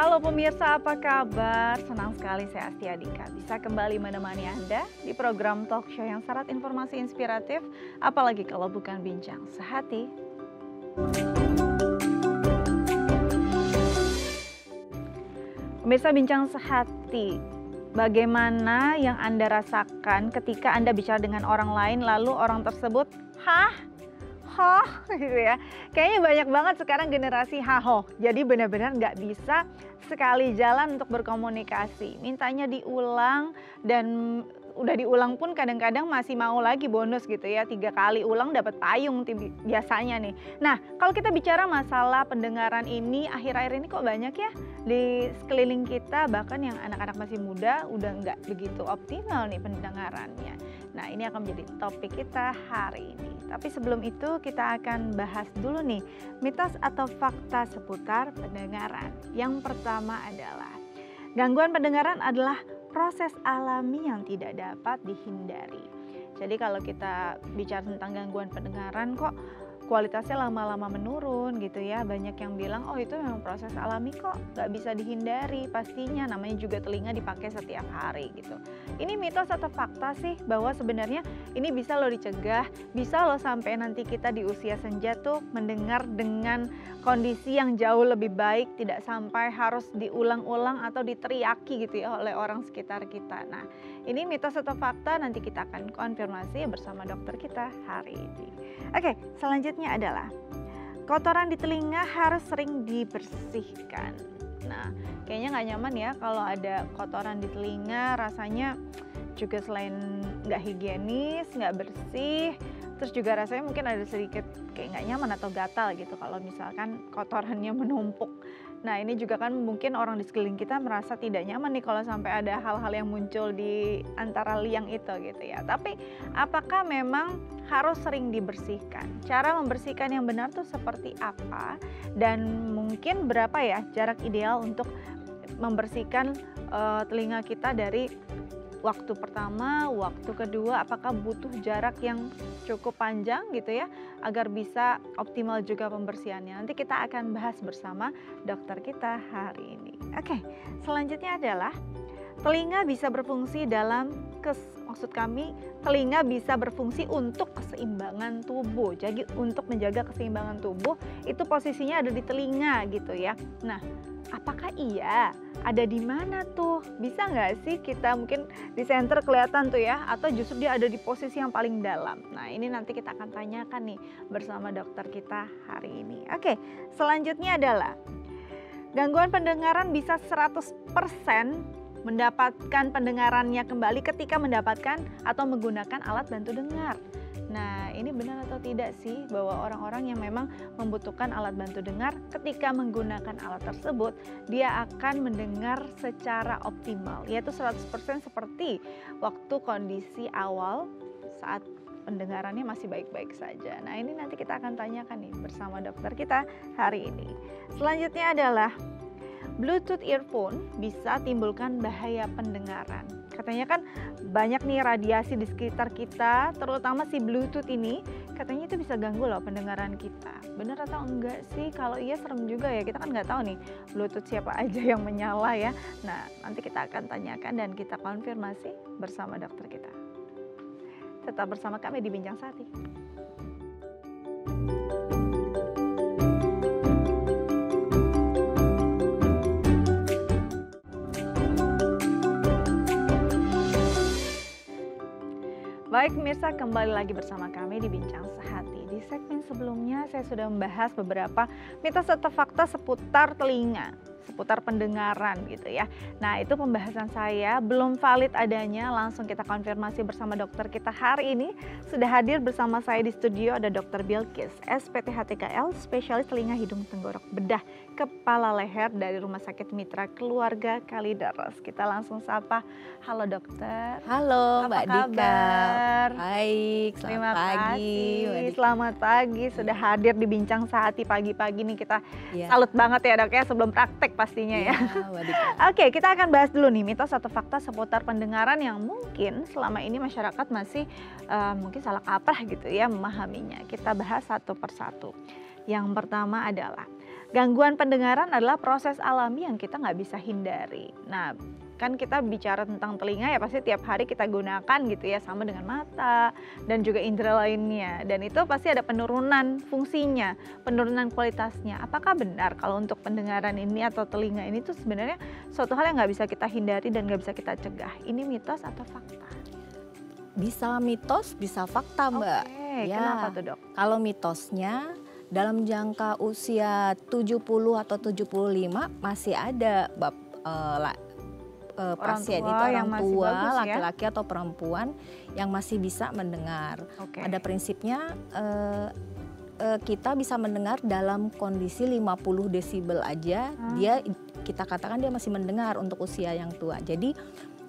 Halo pemirsa, apa kabar? Senang sekali saya Astia Dika bisa kembali menemani Anda di program talk show yang syarat informasi inspiratif, apalagi kalau bukan bincang sehati. Pemirsa, bincang sehati, bagaimana yang Anda rasakan ketika Anda bicara dengan orang lain lalu orang tersebut, hah? Hoh gitu ya. Kayaknya banyak banget sekarang generasi hahoh. Jadi benar-benar nggak bisa sekali jalan untuk berkomunikasi. Mintanya diulang dan udah diulang pun kadang-kadang masih mau lagi bonus gitu ya. 3 kali ulang dapat payung biasanya nih. Nah, kalau kita bicara masalah pendengaran ini akhir-akhir ini kok banyak ya di sekeliling kita, bahkan yang anak-anak masih muda udah nggak begitu optimal nih pendengarannya. Nah, ini akan menjadi topik kita hari ini. Tapi sebelum itu kita akan bahas dulu nih mitos atau fakta seputar pendengaran. Yang pertama adalah gangguan pendengaran adalah proses alami yang tidak dapat dihindari. Jadi kalau kita bicara tentang gangguan pendengaran kok kualitasnya lama-lama menurun gitu ya. Banyak yang bilang, oh itu memang proses alami kok, gak bisa dihindari pastinya, namanya juga telinga dipakai setiap hari gitu. Ini mitos atau fakta sih bahwa sebenarnya ini bisa lo dicegah, bisa lo sampai nanti kita di usia senja tuh mendengar dengan kondisi yang jauh lebih baik, tidak sampai harus diulang-ulang atau diteriaki gitu ya oleh orang sekitar kita. Nah, ini mitos atau fakta nanti kita akan konfirmasi bersama dokter kita hari ini. Oke, selanjutnya adalah kotoran di telinga harus sering dibersihkan. Nah, kayaknya nggak nyaman ya kalau ada kotoran di telinga, rasanya juga selain nggak higienis, nggak bersih, terus juga rasanya mungkin ada sedikit kayak nggak nyaman atau gatal gitu kalau misalkan kotorannya menumpuk. Nah, ini juga kan mungkin orang di sekeliling kita merasa tidak nyaman nih kalau sampai ada hal-hal yang muncul di antara liang itu gitu ya. Tapi apakah memang harus sering dibersihkan? Cara membersihkan yang benar tuh seperti apa? Dan mungkin berapa ya jarak ideal untuk membersihkan telinga kita dari waktu pertama, waktu kedua, apakah butuh jarak yang cukup panjang gitu ya agar bisa optimal juga pembersihannya. Nanti kita akan bahas bersama dokter kita hari ini. Oke, selanjutnya adalah telinga bisa berfungsi maksud kami telinga bisa berfungsi untuk keseimbangan tubuh. Jadi untuk menjaga keseimbangan tubuh itu posisinya ada di telinga gitu ya. Nah, apakah iya? Ada di mana tuh? Bisa nggak sih kita mungkin di center kelihatan tuh ya? Atau justru dia ada di posisi yang paling dalam? Nah, ini nanti kita akan tanyakan nih bersama dokter kita hari ini. Oke, selanjutnya adalah gangguan pendengaran bisa 100% mendapatkan pendengarannya kembali ketika mendapatkan atau menggunakan alat bantu dengar. Nah, ini benar atau tidak sih bahwa orang-orang yang memang membutuhkan alat bantu dengar ketika menggunakan alat tersebut, dia akan mendengar secara optimal, yaitu 100% seperti waktu kondisi awal saat pendengarannya masih baik-baik saja. Nah, ini nanti kita akan tanyakan nih bersama dokter kita hari ini. Selanjutnya adalah Bluetooth earphone bisa timbulkan bahaya pendengaran. Katanya kan banyak nih radiasi di sekitar kita, terutama si Bluetooth ini, katanya itu bisa ganggu loh pendengaran kita. Bener atau enggak sih? Kalau iya serem juga ya, kita kan nggak tahu nih Bluetooth siapa aja yang menyala ya. Nah, nanti kita akan tanyakan dan kita konfirmasi bersama dokter kita. Tetap bersama kami di Bincang Sehati. Baik pemirsa, kembali lagi bersama kami di Bincang Sehati. Di segmen sebelumnya saya sudah membahas beberapa mitos atau fakta seputar telinga, seputar pendengaran gitu ya. Nah, itu pembahasan saya belum valid adanya, langsung kita konfirmasi bersama dokter kita hari ini. Sudah hadir bersama saya di studio ada Dr. Bilkis, SPTHTKL, spesialis telinga hidung tenggorok bedah kepala leher dari Rumah Sakit Mitra Keluarga Kalideres. Kita langsung sapa. Halo dokter. Halo Mbak Dika. Kabar? Baik, Terima selamat pagi kasih. Mbak Dika. Selamat pagi, sudah hadir di Bincang Sehati pagi-pagi nih, kita Iya. salut banget ya dok ya sebelum praktek pastinya ya. Iya, Mbak Dika. Oke, kita akan bahas dulu nih mitos atau fakta seputar pendengaran yang mungkin selama ini masyarakat masih mungkin salah kaprah gitu ya memahaminya. Kita bahas satu persatu. Yang pertama adalah Gangguan pendengaran adalah proses alami yang kita nggak bisa hindari. Nah, kan kita bicara tentang telinga ya pasti tiap hari kita gunakan gitu ya, sama dengan mata dan juga indera lainnya. Dan itu pasti ada penurunan fungsinya, penurunan kualitasnya. Apakah benar kalau untuk pendengaran ini atau telinga ini tuh sebenarnya suatu hal yang nggak bisa kita hindari dan nggak bisa kita cegah? Ini mitos atau fakta? Bisa mitos, bisa fakta, Mbak. Oke, kenapa tuh, Dok? Kalau mitosnya dalam jangka usia 70 atau 75 masih ada pasien itu yang orang masih tua, bagus ya? laki-laki atau perempuan yang masih bisa mendengar. Oke. Pada prinsipnya kita bisa mendengar dalam kondisi 50 desibel aja, kita katakan dia masih mendengar untuk usia yang tua. Jadi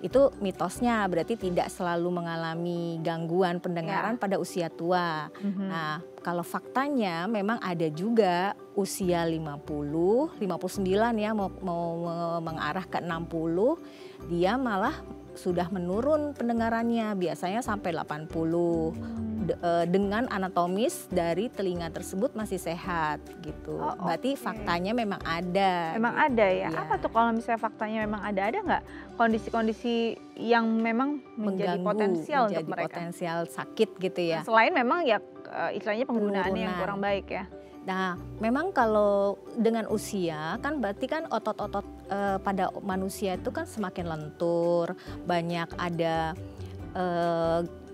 itu mitosnya, berarti tidak selalu mengalami gangguan pendengaran pada usia tua. Nah, kalau faktanya memang ada juga usia 50, 59 ya mau mengarah ke 60, dia malah sudah menurun pendengarannya, biasanya sampai 80. Dengan anatomis dari telinga tersebut masih sehat gitu. Berarti faktanya memang ada. Memang gitu, ada ya? Apa tuh kalau misalnya faktanya memang ada nggak kondisi-kondisi yang memang menjadi mengganggu, potensial menjadi untuk mereka? potensial sakit gitu ya. Nah, selain memang ya istilahnya penggunaannya yang Penurunan. kurang baik ya? Nah, memang kalau dengan usia kan berarti kan otot-otot pada manusia itu kan semakin lentur, banyak ada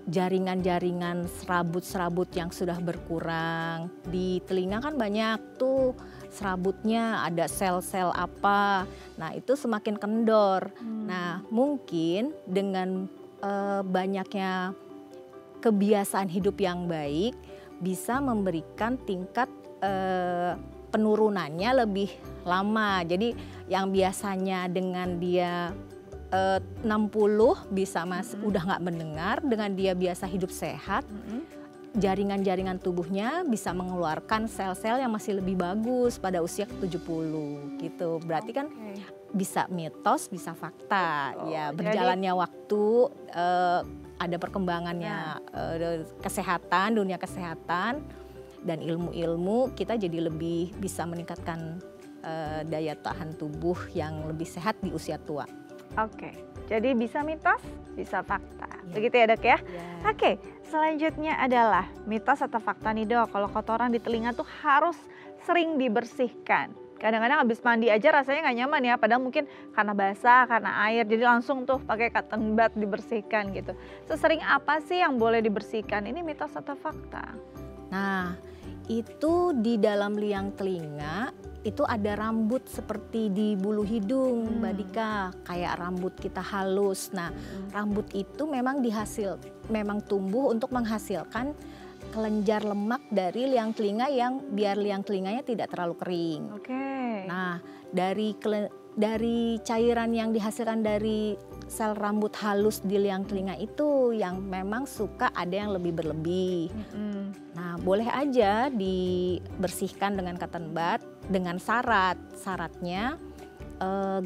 jaringan-jaringan serabut-serabut yang sudah berkurang. Di telinga kan banyak tuh serabutnya, ada sel-sel apa. Nah, itu semakin kendor. Nah, mungkin dengan banyaknya kebiasaan hidup yang baik bisa memberikan tingkat penurunannya lebih lama. Jadi yang biasanya dengan dia 60 bisa udah nggak mendengar, dengan dia biasa hidup sehat, jaringan-jaringan tubuhnya bisa mengeluarkan sel-sel yang masih lebih bagus pada usia 70 gitu. Berarti kan bisa mitos, bisa fakta. Ya, berjalannya waktu ada perkembangannya kesehatan, dunia kesehatan dan ilmu-ilmu, kita jadi lebih bisa meningkatkan daya tahan tubuh yang lebih sehat di usia tua. Oke, jadi bisa mitos, bisa fakta. Begitu ya, Dok ya? Oke, selanjutnya adalah mitos atau fakta nih, Dok. Kalau kotoran di telinga tuh harus sering dibersihkan. Kadang-kadang habis mandi aja rasanya nggak nyaman ya, padahal mungkin karena basah, karena air, jadi langsung tuh pakai cotton bud dibersihkan gitu. Sesering apa sih yang boleh dibersihkan? Ini mitos atau fakta? Nah, itu di dalam liang telinga itu ada rambut seperti di bulu hidung, Mbak Dika, kayak rambut kita halus. Nah, rambut itu memang memang tumbuh untuk menghasilkan kelenjar lemak dari liang telinga yang biar liang telinganya tidak terlalu kering. Nah, dari cairan yang dihasilkan dari sel rambut halus di liang telinga itu yang memang suka ada yang lebih berlebih. Nah, boleh aja dibersihkan dengan cotton bud dengan syaratnya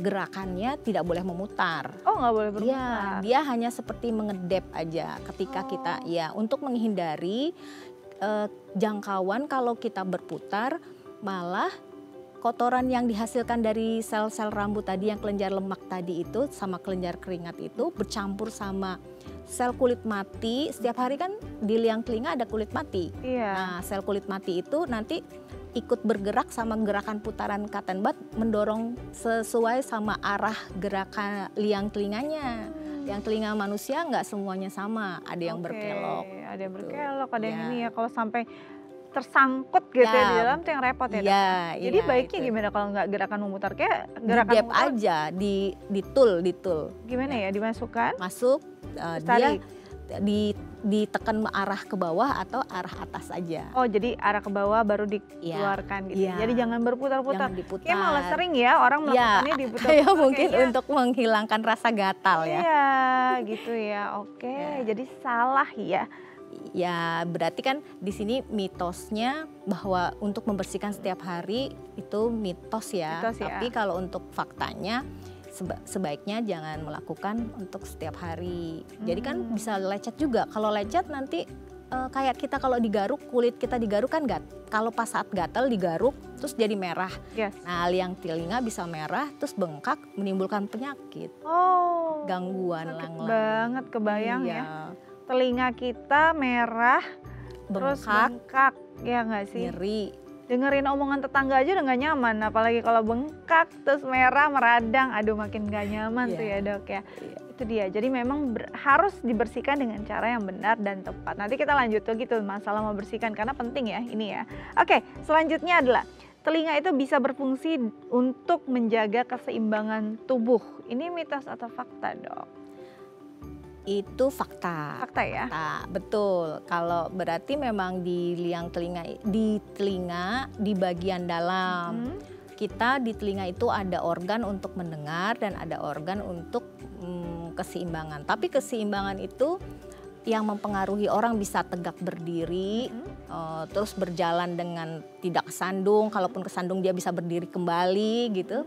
gerakannya tidak boleh memutar. Oh, nggak boleh berputar? Iya, dia hanya seperti mengedep aja ketika kita untuk menghindari jangkauan kalau kita berputar, malah kotoran yang dihasilkan dari sel-sel rambut tadi yang kelenjar lemak tadi itu sama kelenjar keringat itu bercampur sama sel kulit mati. Setiap hari kan di liang telinga ada kulit mati. Nah, sel kulit mati itu nanti ikut bergerak sama gerakan putaran cotton bud, mendorong sesuai sama arah gerakan liang telinganya. Liang telinga manusia nggak semuanya sama, ada yang berkelok. Ada yang berkelok, ada yang ini ya. Kalau sampai tersangkut gitu ya di dalam tuh yang repot ya, Dok. Jadi baiknya gimana kalau nggak gerakan memutar, kayak gerakan di-dep memutar aja, ditul. Gimana ya, dimasukkan? Masuk, dia ditekan arah ke bawah atau arah atas aja. Oh, jadi arah ke bawah baru dikeluarkan gitu. Jadi jangan berputar-putar. Jangan diputar. Kayak malah sering ya orang melakukannya diputar. Ya mungkin untuk menghilangkan rasa gatal ya. Iya, gitu ya. Oke, jadi salah ya. Ya, berarti kan di sini mitosnya bahwa untuk membersihkan setiap hari itu mitos ya. Tapi kalau untuk faktanya sebaiknya jangan melakukan untuk setiap hari. Jadi kan bisa lecet juga. Kalau lecet nanti kayak kita kalau digaruk, kulit kita digaruk kan kalau pas saat gatal digaruk terus jadi merah. Yes. Nah, liang telinga bisa merah terus bengkak menimbulkan penyakit. Oh, Gangguan sakit lang-lang. banget, kebayang Iya. ya. Telinga kita merah, terus Bengkak, bengkak, ya nggak sih? nyeri. Dengerin omongan tetangga aja udah nggak nyaman, apalagi kalau bengkak, terus merah, meradang, aduh makin nggak nyaman tuh ya Iya. dok ya. Iya. Itu dia, jadi memang harus dibersihkan dengan cara yang benar dan tepat. Nanti kita lanjut lagi tuh masalah membersihkan, karena penting ya ini ya. Oke, selanjutnya adalah telinga itu bisa berfungsi untuk menjaga keseimbangan tubuh. Ini mitos atau fakta dok? Itu fakta. Fakta ya? Fakta, betul. Kalau berarti memang di liang telinga, di bagian dalam. Kita di telinga itu ada organ untuk mendengar dan ada organ untuk keseimbangan. Tapi keseimbangan itu yang mempengaruhi orang bisa tegak berdiri, terus berjalan dengan tidak kesandung. Kalaupun kesandung dia bisa berdiri kembali gitu.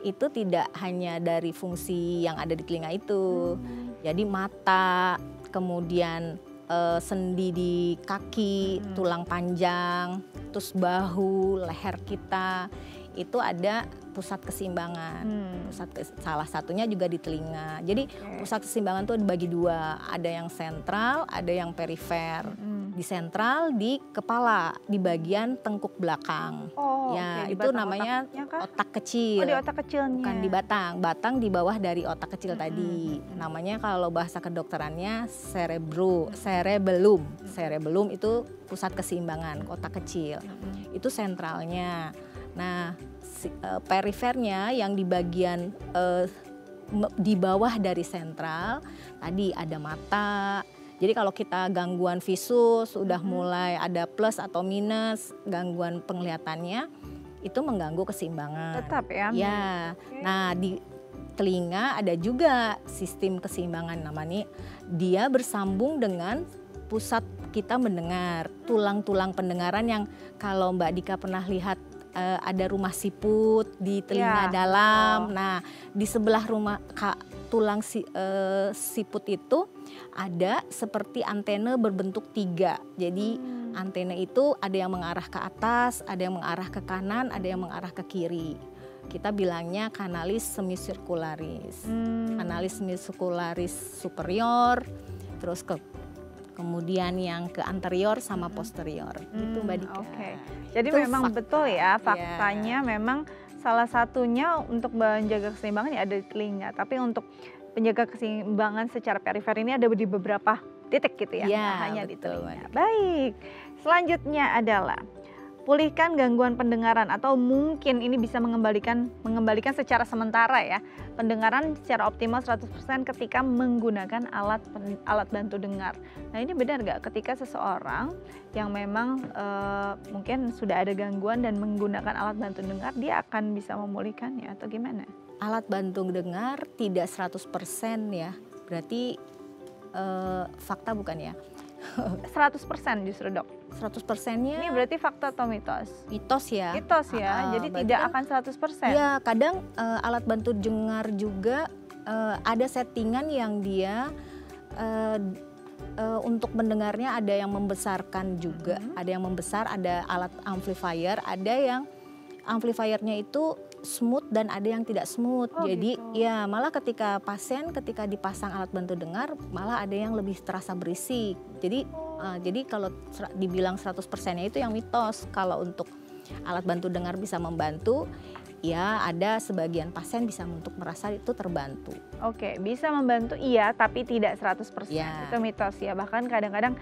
Itu tidak hanya dari fungsi yang ada di telinga itu. Jadi mata, kemudian sendi di kaki, tulang panjang, terus bahu, leher kita. Itu ada pusat keseimbangan. Salah satunya juga di telinga. Jadi pusat keseimbangan itu dibagi dua. Ada yang sentral, ada yang perifer. Di sentral di kepala, di bagian tengkuk belakang. Oh, ya, oke. Di itu batang namanya otaknya kah? otak kecil. Oh, di otak kecilnya. Bukan di batang. Batang di bawah dari otak kecil tadi. Namanya kalau bahasa kedokterannya cerebellum. Cerebellum itu pusat keseimbangan, otak kecil. Itu sentralnya. Nah, perifernya yang di bagian di bawah dari sentral tadi ada mata. Jadi kalau kita gangguan visus udah mulai ada plus atau minus gangguan penglihatannya, itu mengganggu keseimbangan. Tetap ya? Ya. Nah, di telinga ada juga sistem keseimbangan namanya. Dia bersambung dengan pusat kita mendengar, tulang-tulang pendengaran yang kalau Mbak Dika pernah lihat ada rumah siput di telinga dalam. Nah, di sebelah rumah tulang siput itu ada seperti antena berbentuk 3. Jadi antena itu ada yang mengarah ke atas, ada yang mengarah ke kanan, ada yang mengarah ke kiri. Kita bilangnya kanalis semisirkularis. Kanalis semisirkularis superior, terus kemudian yang ke anterior sama posterior. Itu Mbak Dika. Oke. Jadi Itu memang fakta. betul ya, faktanya memang salah satunya untuk menjaga keseimbangan ya ada di telinga. Tapi untuk menjaga keseimbangan secara perifer ini ada di beberapa titik gitu ya, Ya, nggak hanya di betul, telinga. Mbak. Baik, selanjutnya adalah pulihkan gangguan pendengaran atau mungkin ini bisa mengembalikan secara sementara ya pendengaran secara optimal 100% ketika menggunakan alat bantu dengar. Nah, ini benar nggak ketika seseorang yang memang mungkin sudah ada gangguan dan menggunakan alat bantu dengar dia akan bisa memulihkannya atau gimana? Alat bantu dengar tidak 100% ya. Berarti fakta bukan ya? 100% justru dok. 100%-nya Ini berarti fakta atau mitos? mitos ya. Mitos ya, jadi berarti tidak kan, akan 100%. Ya, kadang alat bantu dengar juga ada settingan yang dia untuk mendengarnya ada yang membesarkan juga, ada yang membesar, ada alat amplifier, ada yang amplifiernya itu smooth dan ada yang tidak smooth. Jadi gitu. ya malah ketika dipasang alat bantu dengar malah ada yang lebih terasa berisik. Jadi kalau dibilang 100%-nya itu yang mitos. Kalau untuk alat bantu dengar bisa membantu, ya ada sebagian pasien bisa untuk merasa itu terbantu. Oke, bisa membantu iya, tapi tidak 100%. Ya. Itu mitos ya. Bahkan kadang-kadang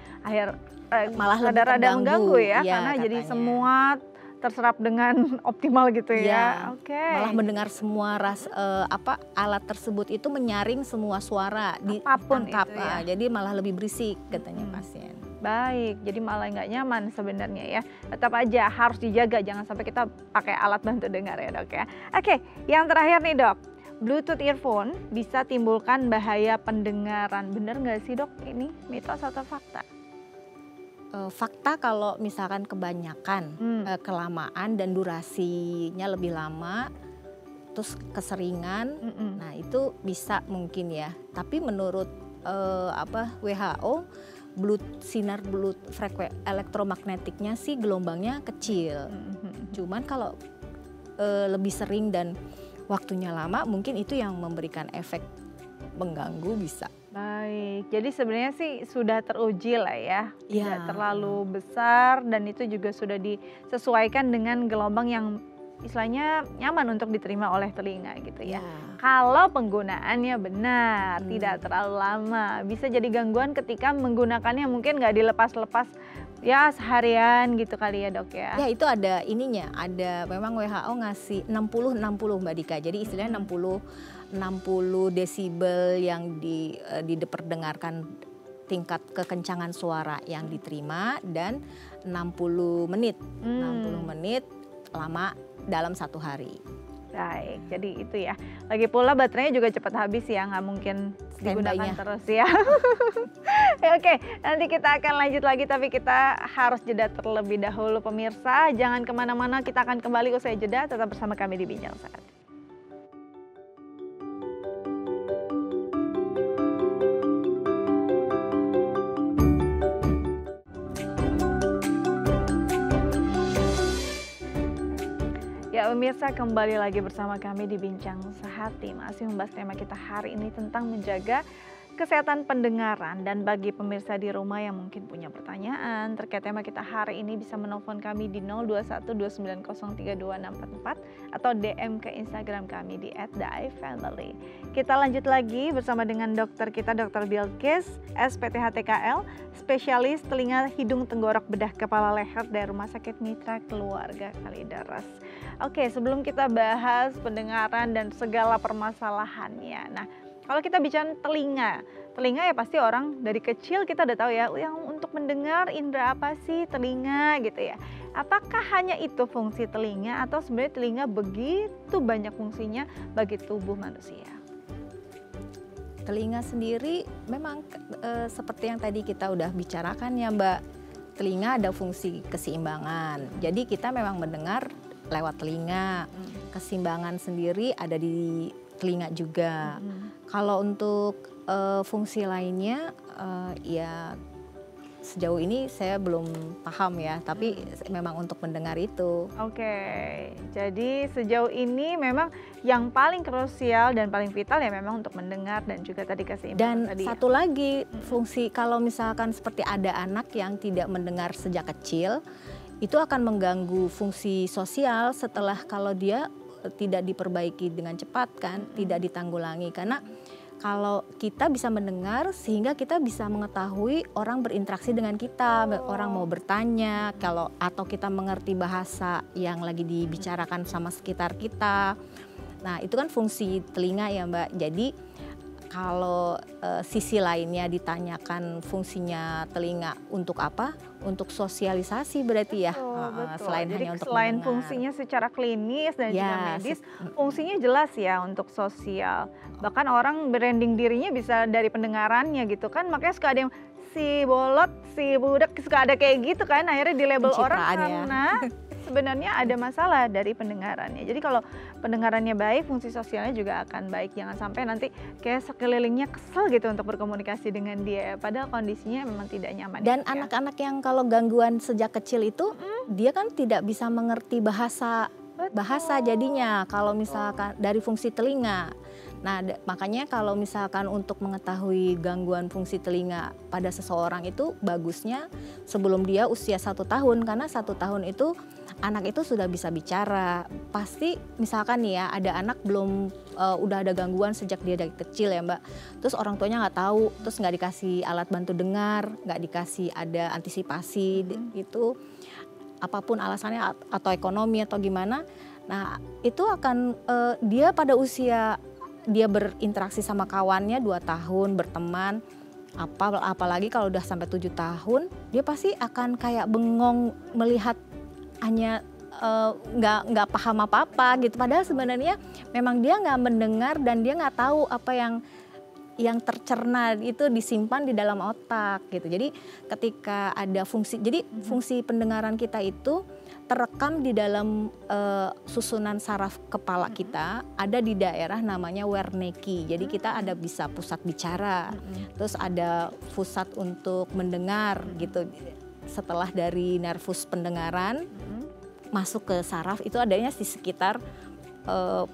Malah lebih rada-rada terganggu. mengganggu ya, Ya, karena jadi katanya. semua terserap dengan optimal gitu ya. Ya, Oke. malah mendengar semua alat tersebut itu menyaring semua suara Apapun ditangkap. itu ya. Jadi malah lebih berisik katanya pasien. Baik, jadi malah nggak nyaman sebenarnya ya. Tetap aja harus dijaga, jangan sampai kita pakai alat bantu dengar ya dok ya. Oke, yang terakhir nih dok, Bluetooth earphone bisa timbulkan bahaya pendengaran. Bener nggak sih dok ini mitos atau fakta? Fakta kalau misalkan kebanyakan, kelamaan dan durasinya lebih lama, terus keseringan, nah itu bisa mungkin ya. Tapi menurut WHO sinar elektromagnetiknya sih gelombangnya kecil. Cuman kalau lebih sering dan waktunya lama, mungkin itu yang memberikan efek mengganggu bisa. Baik, jadi sebenarnya sih sudah teruji lah ya, Iya. tidak terlalu besar dan itu juga sudah disesuaikan dengan gelombang yang istilahnya nyaman untuk diterima oleh telinga gitu ya. Kalau penggunaannya benar, tidak terlalu lama, bisa jadi gangguan ketika menggunakannya mungkin nggak dilepas-lepas ya seharian gitu kali ya dok ya. Ya itu ada ininya, ada memang WHO ngasih 60-60 Mbak Dika, jadi istilahnya 60 desibel yang diperdengarkan tingkat kekencangan suara yang diterima dan 60 menit, 60 menit lama dalam 1 hari. Baik, jadi itu ya. Lagi pula baterainya juga cepat habis ya, nggak mungkin digunakan terus ya. Oke, nanti kita akan lanjut lagi tapi kita harus jeda terlebih dahulu pemirsa. Jangan kemana-mana, kita akan kembali usai jeda, tetap bersama kami di Bincang Sehat. Ya pemirsa, kembali lagi bersama kami di Bincang Sehati, masih membahas tema kita hari ini tentang menjaga kesehatan pendengaran. Dan bagi pemirsa di rumah yang mungkin punya pertanyaan terkait tema kita hari ini, bisa menelpon kami di 0212903244 atau DM ke Instagram kami di @daifamily. Kita lanjut lagi bersama dengan dokter kita, Dr. Bilqis, SPTHTKL, spesialis telinga, hidung, tenggorok, bedah, kepala, leher dari Rumah Sakit Mitra Keluarga Kalideres. Oke, sebelum kita bahas pendengaran dan segala permasalahannya. Nah, kalau kita bicara telinga ya pasti orang dari kecil kita udah tahu ya, yang untuk mendengar indera apa sih telinga gitu ya. Apakah hanya itu fungsi telinga atau sebenarnya telinga begitu banyak fungsinya bagi tubuh manusia? Telinga sendiri memang seperti yang tadi kita udah bicarakan ya Mbak, telinga ada fungsi keseimbangan. Jadi kita memang mendengar lewat telinga. Keseimbangan sendiri ada di telinga juga. Kalau untuk fungsi lainnya ya sejauh ini saya belum paham ya, tapi memang untuk mendengar itu. Oke, jadi sejauh ini memang yang paling krusial dan paling vital ya memang untuk mendengar dan juga tadi keseimbangan. Dan satu lagi fungsi, kalau misalkan seperti ada anak yang tidak mendengar sejak kecil, itu akan mengganggu fungsi sosial setelah kalau dia tidak diperbaiki dengan cepat kan, tidak ditanggulangi. Karena kalau kita bisa mendengar sehingga kita bisa mengetahui orang berinteraksi dengan kita, orang mau bertanya, atau kita mengerti bahasa yang lagi dibicarakan sama sekitar kita. Nah, itu kan fungsi telinga ya Mbak. Jadi kalau sisi lainnya ditanyakan fungsinya telinga untuk apa? Untuk sosialisasi berarti ya. Betul. Selain jadi hanya untuk selain mendengar. fungsinya secara klinis dan juga medis, fungsinya jelas ya untuk sosial. Bahkan orang branding dirinya bisa dari pendengarannya gitu kan. Makanya suka ada yang si bolot, si budak, suka ada kayak gitu kan. Akhirnya di label orang karena sebenarnya ada masalah dari pendengarannya. Jadi kalau pendengarannya baik, fungsi sosialnya juga akan baik. Jangan sampai nanti kayak sekelilingnya kesel gitu untuk berkomunikasi dengan dia. Padahal kondisinya memang tidak nyaman. Dan anak-anak yang kalau gangguan sejak kecil itu, dia kan tidak bisa mengerti bahasa jadinya kalau misalkan dari fungsi telinga. Nah, makanya kalau misalkan untuk mengetahui gangguan fungsi telinga pada seseorang itu bagusnya sebelum dia usia 1 tahun, karena 1 tahun itu anak itu sudah bisa bicara. Pasti misalkan nih ya ada anak belum udah ada gangguan sejak dia dari kecil ya Mbak. Terus orang tuanya nggak tahu, terus nggak dikasih alat bantu dengar, nggak dikasih ada antisipasi gitu. Apapun alasannya atau ekonomi atau gimana. Nah itu akan dia pada usia dia berinteraksi sama kawannya 2 tahun berteman, apalagi kalau udah sampai 7 tahun, dia pasti akan kayak bengong melihat hanya nggak paham apa-apa gitu. Padahal sebenarnya memang dia nggak mendengar dan dia nggak tahu apa yang tercerna itu disimpan di dalam otak gitu. Jadi ketika ada fungsi, jadi fungsi pendengaran kita itu terekam di dalam susunan saraf kepala kita, ada di daerah namanya Wernicke. Jadi kita ada bisa pusat bicara, terus ada pusat untuk mendengar gitu. Setelah dari nervus pendengaran masuk ke saraf, itu adanya di sekitar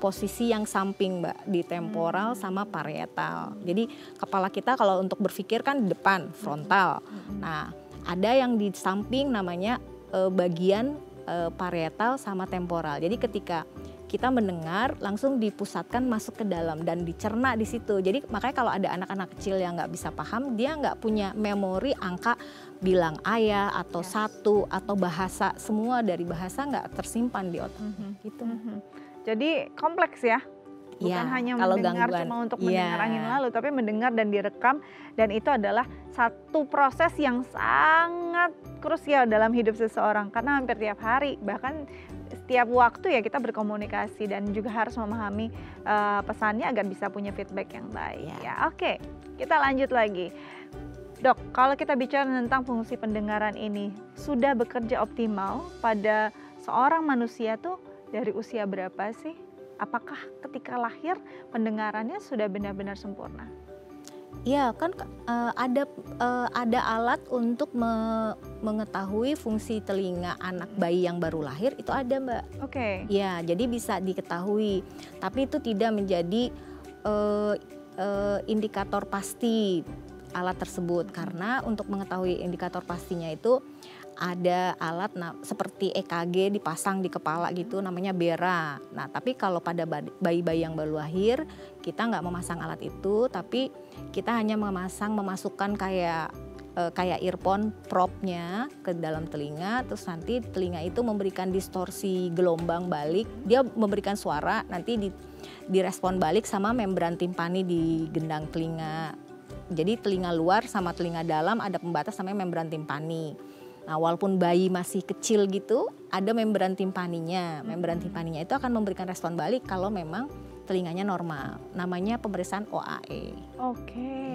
posisi yang samping, Mbak, di temporal sama parietal. Jadi kepala kita kalau untuk berpikir kan di depan, frontal. Nah, ada yang di samping namanya bagian parietal sama temporal. Jadi ketika kita mendengar langsung dipusatkan masuk ke dalam dan dicerna di situ. Jadi makanya kalau ada anak-anak kecil yang nggak bisa paham, dia nggak punya memori angka bilang ayah atau satu atau bahasa, semua dari bahasa nggak tersimpan di otak gitu. Jadi kompleks ya, bukan hanya mendengar cuma untuk mendengar angin lalu, tapi mendengar dan direkam, dan itu adalah satu proses yang sangat krusial dalam hidup seseorang karena hampir tiap hari, bahkan setiap waktu ya kita berkomunikasi dan juga harus memahami pesannya agar bisa punya feedback yang baik. Ya, oke, kita lanjut lagi. Dok, kalau kita bicara tentang fungsi pendengaran ini, sudah bekerja optimal pada seorang manusia tuh dari usia berapa sih? Apakah ketika lahir pendengarannya sudah benar-benar sempurna? Iya, kan ada alat untuk mengetahui fungsi telinga anak bayi yang baru lahir, itu ada, Mbak. Oke. Ya, jadi bisa diketahui, tapi itu tidak menjadi indikator pasti alat tersebut, karena untuk mengetahui indikator pastinya itu ada alat seperti EKG dipasang di kepala gitu, namanya Bera. Nah, tapi kalau pada bayi-bayi yang baru lahir, kita nggak memasang alat itu, tapi kita hanya memasukkan kayak earphone propnya ke dalam telinga, terus nanti telinga itu memberikan distorsi gelombang balik, dia memberikan suara, nanti direspon balik sama membran timpani di gendang telinga. Jadi telinga luar sama telinga dalam ada pembatas namanya membran timpani. Nah, walaupun bayi masih kecil gitu, ada membran timpaninya. Membran timpaninya itu akan memberikan respon balik kalau memang telinganya normal. Namanya pemeriksaan OAE. Oke.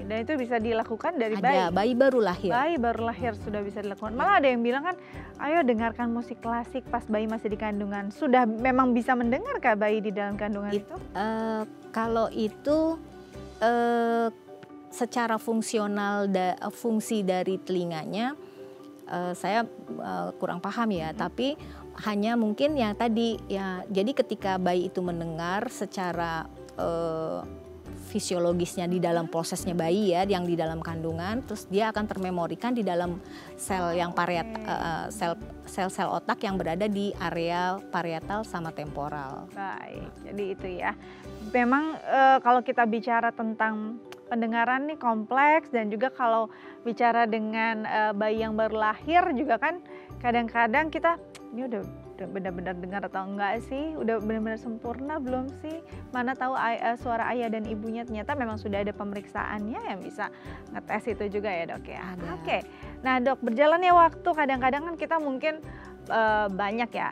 Dan itu bisa dilakukan dari ada, bayi baru lahir. Bayi baru lahir sudah bisa dilakukan. Malah ada yang bilang kan, ayo dengarkan musik klasik pas bayi masih di kandungan. Sudah memang bisa mendengarkah bayi di dalam kandungan itu? Kalau itu secara fungsional, fungsi dari telinganya, saya kurang paham ya, tapi hanya mungkin yang tadi ya, jadi ketika bayi itu mendengar secara fisiologisnya di dalam prosesnya bayi ya, yang di dalam kandungan, terus dia akan termemorikan di dalam sel yang sel-sel otak yang berada di area parietal sama temporal. Baik, jadi itu ya. Memang kalau kita bicara tentang pendengaran nih kompleks, dan juga kalau bicara dengan bayi yang baru lahir juga kan kadang-kadang kita ini udah benar-benar dengar atau enggak sih, udah benar-benar sempurna belum sih, mana tahu suara ayah dan ibunya. Ternyata memang sudah ada pemeriksaannya yang bisa ngetes itu juga ya, Dok ya. Oke. Nah, Dok, berjalannya waktu kadang-kadang kan kita mungkin banyak ya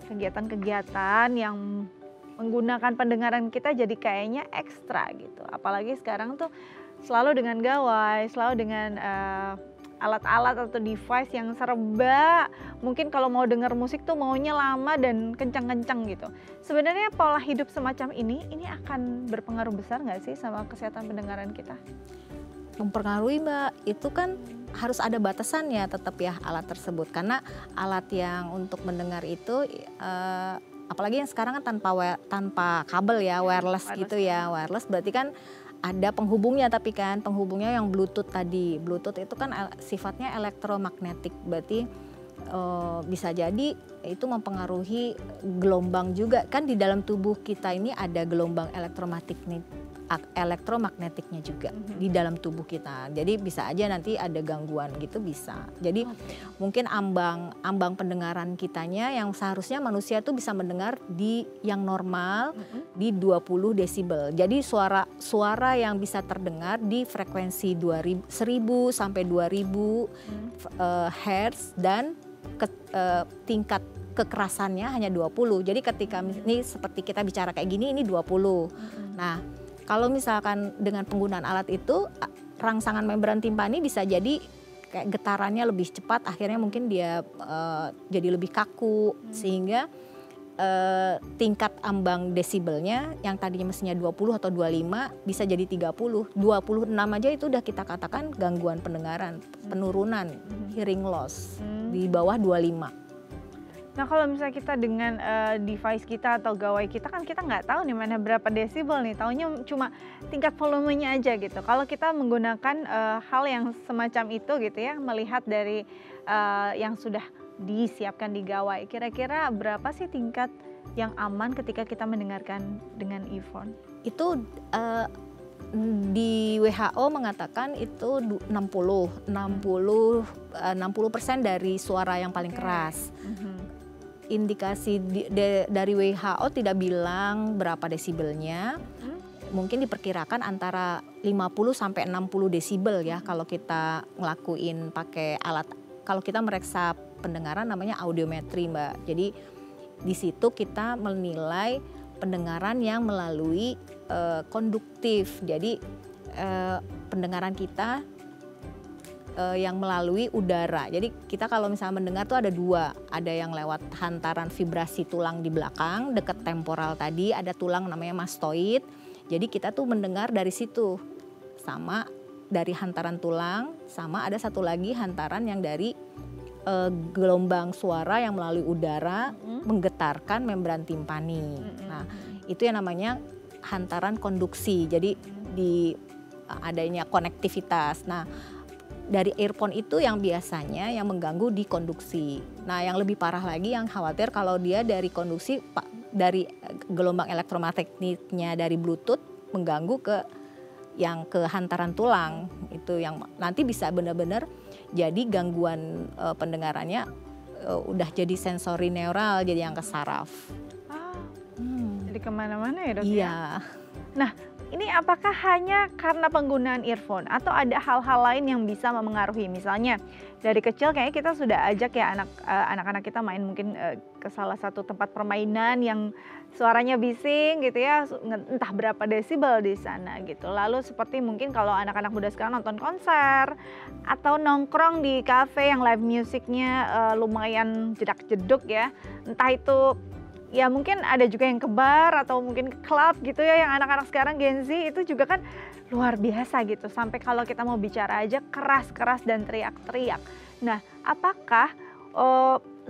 kegiatan-kegiatan yang menggunakan pendengaran kita jadi kayaknya ekstra gitu. Apalagi sekarang tuh selalu dengan gawai, selalu dengan alat-alat atau device yang serba, mungkin kalau mau dengar musik tuh maunya lama dan kencang-kencang gitu. Sebenarnya pola hidup semacam ini akan berpengaruh besar nggak sih sama kesehatan pendengaran kita? Mempengaruhi, Mbak. Itu kan harus ada batasannya tetap ya alat tersebut, karena alat yang untuk mendengar itu apalagi yang sekarang kan tanpa kabel ya, wireless gitu ya. Wireless berarti kan ada penghubungnya, tapi kan penghubungnya yang Bluetooth tadi. Bluetooth itu kan sifatnya elektromagnetik, berarti bisa jadi itu mempengaruhi gelombang juga. Kan di dalam tubuh kita ini ada gelombang elektromagnetiknya juga di dalam tubuh kita. Jadi bisa aja nanti ada gangguan gitu, bisa. Jadi mungkin ambang pendengaran kitanya yang seharusnya manusia tuh bisa mendengar di yang normal di 20 desibel. Jadi suara yang bisa terdengar di frekuensi 1000 sampai 2000 Hz, dan tingkat kekerasannya hanya 20. Jadi ketika ini seperti kita bicara kayak gini, ini 20. Nah, kalau misalkan dengan penggunaan alat itu, rangsangan membran timpani bisa jadi kayak getarannya lebih cepat, akhirnya mungkin dia jadi lebih kaku, sehingga tingkat ambang desibelnya yang tadinya mestinya 20 atau 25 bisa jadi 30, 26 aja itu udah kita katakan gangguan pendengaran, penurunan, hearing loss di bawah 25. Nah kalau misalnya kita dengan device kita atau gawai kita kan kita nggak tahu nih mana berapa desibel nih, taunya cuma tingkat volumenya aja gitu. Kalau kita menggunakan hal yang semacam itu gitu ya, melihat dari yang sudah disiapkan di gawai, kira-kira berapa sih tingkat yang aman ketika kita mendengarkan dengan earphone? Itu di WHO mengatakan itu 60% dari suara yang paling keras. Indikasi dari WHO tidak bilang berapa desibelnya, mungkin diperkirakan antara 50 sampai 60 desibel ya kalau kita ngelakuin pakai alat, kalau kita mereksa pendengaran namanya audiometri Mbak. Jadi di situ kita menilai pendengaran yang melalui konduktif. Jadi pendengaran kita yang melalui udara. Jadi kita kalau misalnya mendengar tuh ada dua, ada yang lewat hantaran vibrasi tulang di belakang dekat temporal tadi, ada tulang namanya mastoid. Jadi kita tuh mendengar dari situ, sama dari hantaran tulang, sama ada satu lagi hantaran yang dari gelombang suara yang melalui udara menggetarkan membran timpani. Nah itu yang namanya hantaran konduksi. Jadi di adanya konektivitas. Nah dari earphone itu yang biasanya yang mengganggu di konduksi. Nah yang lebih parah lagi yang khawatir kalau dia dari konduksi, dari gelombang elektromagnetiknya dari Bluetooth mengganggu ke hantaran tulang, itu yang nanti bisa benar-benar jadi gangguan pendengarannya, udah jadi sensori neural, jadi yang ke saraf. Jadi kemana-mana ya dok? Iya. Ya? Nah ini apakah hanya karena penggunaan earphone atau ada hal-hal lain yang bisa memengaruhi? Misalnya dari kecil kayaknya kita sudah ajak ya anak-anak kita main mungkin ke salah satu tempat permainan yang suaranya bising gitu ya, entah berapa desibel di sana gitu. Lalu seperti mungkin kalau anak-anak muda sekarang nonton konser atau nongkrong di kafe yang live musiknya lumayan jedak-jeduk ya, entah itu ya mungkin ada juga yang ke bar atau mungkin ke klub gitu ya, yang anak-anak sekarang Gen Z itu juga kan luar biasa gitu. Sampai kalau kita mau bicara aja keras-keras dan teriak-teriak. Nah apakah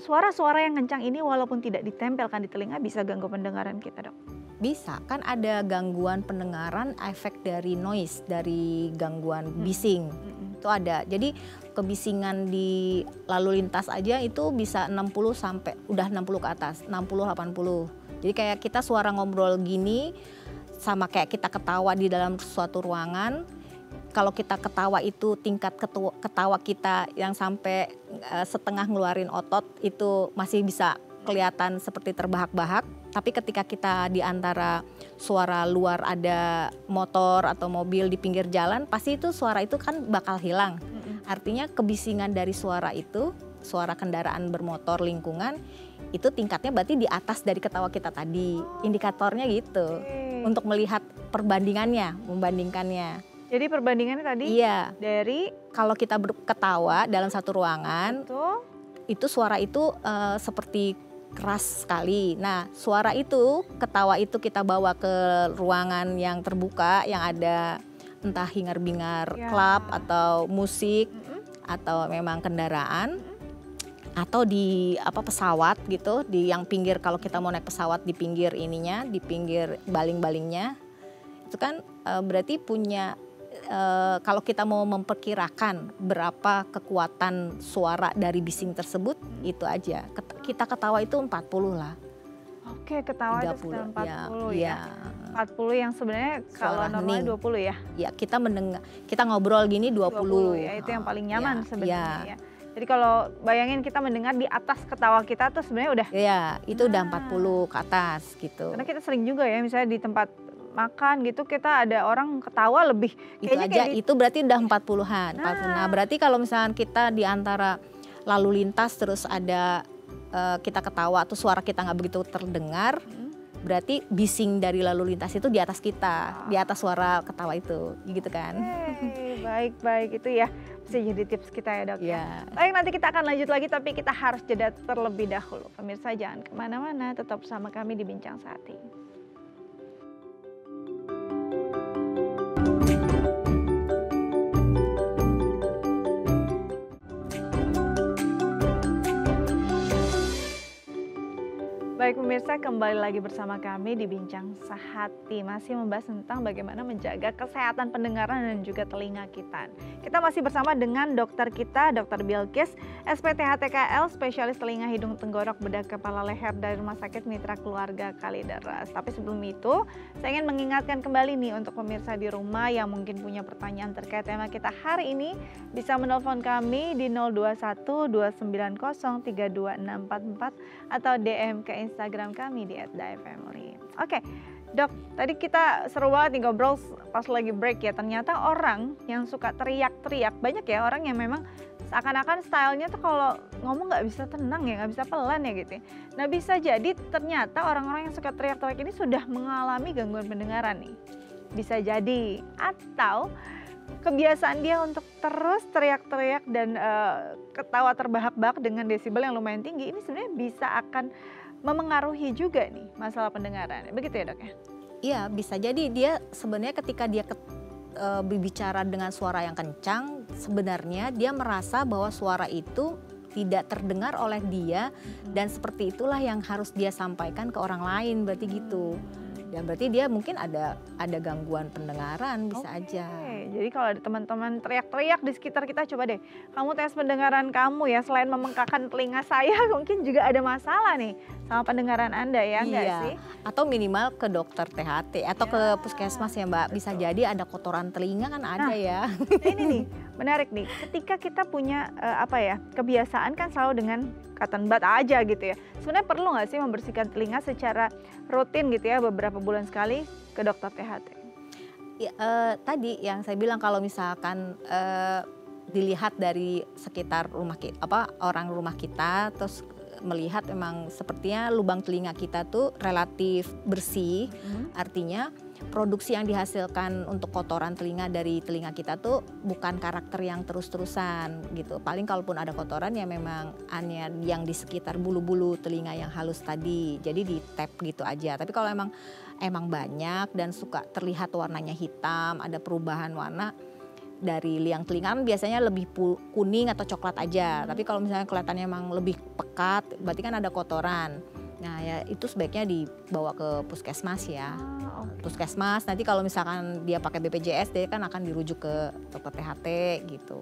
suara-suara yang kencang ini walaupun tidak ditempelkan di telinga bisa ganggu pendengaran kita dok? Bisa, kan ada gangguan pendengaran efek dari noise, dari gangguan bising. Itu ada. Jadi kebisingan di lalu lintas aja itu bisa 60 sampai udah 60 ke atas, 60-80. Jadi kayak kita suara ngobrol gini sama kayak kita ketawa di dalam suatu ruangan. Kalau kita ketawa itu tingkat ketawa kita yang sampai setengah ngeluarin otot itu masih bisa kelihatan seperti terbahak-bahak. Tapi ketika kita di antara suara luar ada motor atau mobil di pinggir jalan, pasti itu suara itu kan bakal hilang. Artinya kebisingan dari suara itu, suara kendaraan bermotor lingkungan, itu tingkatnya berarti di atas dari ketawa kita tadi. Indikatornya gitu. Untuk melihat perbandingannya, membandingkannya. Jadi perbandingannya tadi dari kalau kita ketawa dalam satu ruangan, itu suara itu seperti keras sekali. Nah, suara itu, ketawa itu kita bawa ke ruangan yang terbuka, yang ada entah hingar-bingar klub atau musik atau memang kendaraan atau di pesawat gitu, di yang pinggir kalau kita mau naik pesawat di pinggir ininya, di pinggir baling-balingnya. Itu kan berarti punya kalau kita mau memperkirakan berapa kekuatan suara dari bising tersebut, itu aja. Kita ketawa itu 40 lah. Oke, ketawa 30, itu sekitar 40 ya. 40 yang sebenarnya kalau normalnya 20 ya. Ya, kita ngobrol gini 20 ya, itu yang paling nyaman sebenarnya ya. Jadi kalau bayangin kita mendengar di atas ketawa kita tuh sebenarnya udah. Iya, itu udah 40 ke atas gitu. Karena kita sering juga ya misalnya di tempat makan gitu kita ada orang ketawa lebih. Itu aja, itu berarti udah 40-an. Nah berarti kalau misalnya kita di antara lalu lintas terus ada kita ketawa atau suara kita nggak begitu terdengar, berarti bising dari lalu lintas itu di atas kita, di atas suara ketawa itu, gitu kan. Baik-baik itu ya. bisa jadi tips kita ya dok ya. Ya. Baik, nanti kita akan lanjut lagi tapi kita harus jeda terlebih dahulu. Pemirsa jangan kemana-mana, tetap bersama kami di Bincang Sehati. Baik pemirsa, kembali lagi bersama kami di Bincang Sehati. Masih membahas tentang bagaimana menjaga kesehatan pendengaran dan juga telinga kita. Kita masih bersama dengan dokter kita, Dr. Bilqis, SPTHTKL, spesialis telinga, hidung, tenggorok, bedah, kepala, leher dari Rumah Sakit Mitra Keluarga Kalideres. Tapi sebelum itu, saya ingin mengingatkan kembali nih untuk pemirsa di rumah yang mungkin punya pertanyaan terkait tema kita hari ini, bisa menelpon kami di 021 290 32644 atau DM ke Instagram kami di @daifamily. Oke, dok, tadi kita seru banget nih ngobrol pas lagi break ya. Ternyata orang yang suka teriak-teriak, banyak ya orang yang memang seakan-akan stylenya tuh kalau ngomong nggak bisa tenang ya, nggak bisa pelan ya gitu ya. Nah bisa jadi ternyata orang-orang yang suka teriak-teriak ini sudah mengalami gangguan pendengaran nih. Bisa jadi, atau kebiasaan dia untuk terus teriak-teriak dan ketawa terbahak-bahak dengan desibel yang lumayan tinggi, ini sebenarnya bisa akan memengaruhi juga nih masalah pendengaran. Begitu ya dok ya? Iya, bisa jadi dia sebenarnya ketika dia berbicara dengan suara yang kencang, sebenarnya dia merasa bahwa suara itu tidak terdengar oleh dia dan seperti itulah yang harus dia sampaikan ke orang lain, berarti gitu. Dan berarti dia mungkin ada gangguan pendengaran, bisa aja. Jadi kalau ada teman-teman teriak-teriak di sekitar kita, coba deh kamu tes pendengaran kamu ya. Selain membengkakkan telinga saya, mungkin juga ada masalah nih sama pendengaran Anda ya, enggak sih? Atau minimal ke dokter THT atau ke puskesmas ya Mbak. Bisa jadi ada kotoran telinga kan ada ya. Nah ini nih, menarik nih. Ketika kita punya kebiasaan kan selalu dengan cotton bud aja gitu ya. Sebenarnya perlu nggak sih membersihkan telinga secara rutin gitu ya, beberapa bulan sekali ke dokter THT? Ya, tadi yang saya bilang kalau misalkan dilihat dari sekitar rumah kita, orang rumah kita, terus melihat memang sepertinya lubang telinga kita tuh relatif bersih, artinya produksi yang dihasilkan untuk kotoran telinga dari telinga kita tuh bukan karakter yang terus-terusan gitu. Paling kalaupun ada kotoran ya memang hanya yang di sekitar bulu-bulu telinga yang halus tadi, jadi di tap gitu aja. Tapi kalau emang banyak dan suka terlihat warnanya hitam, ada perubahan warna dari liang telinga kan biasanya lebih kuning atau coklat aja. Tapi kalau misalnya kelihatannya emang lebih pekat, berarti kan ada kotoran. Nah ya itu sebaiknya dibawa ke puskesmas ya. Puskesmas nanti kalau misalkan dia pakai BPJS dia kan akan dirujuk ke dokter THT gitu.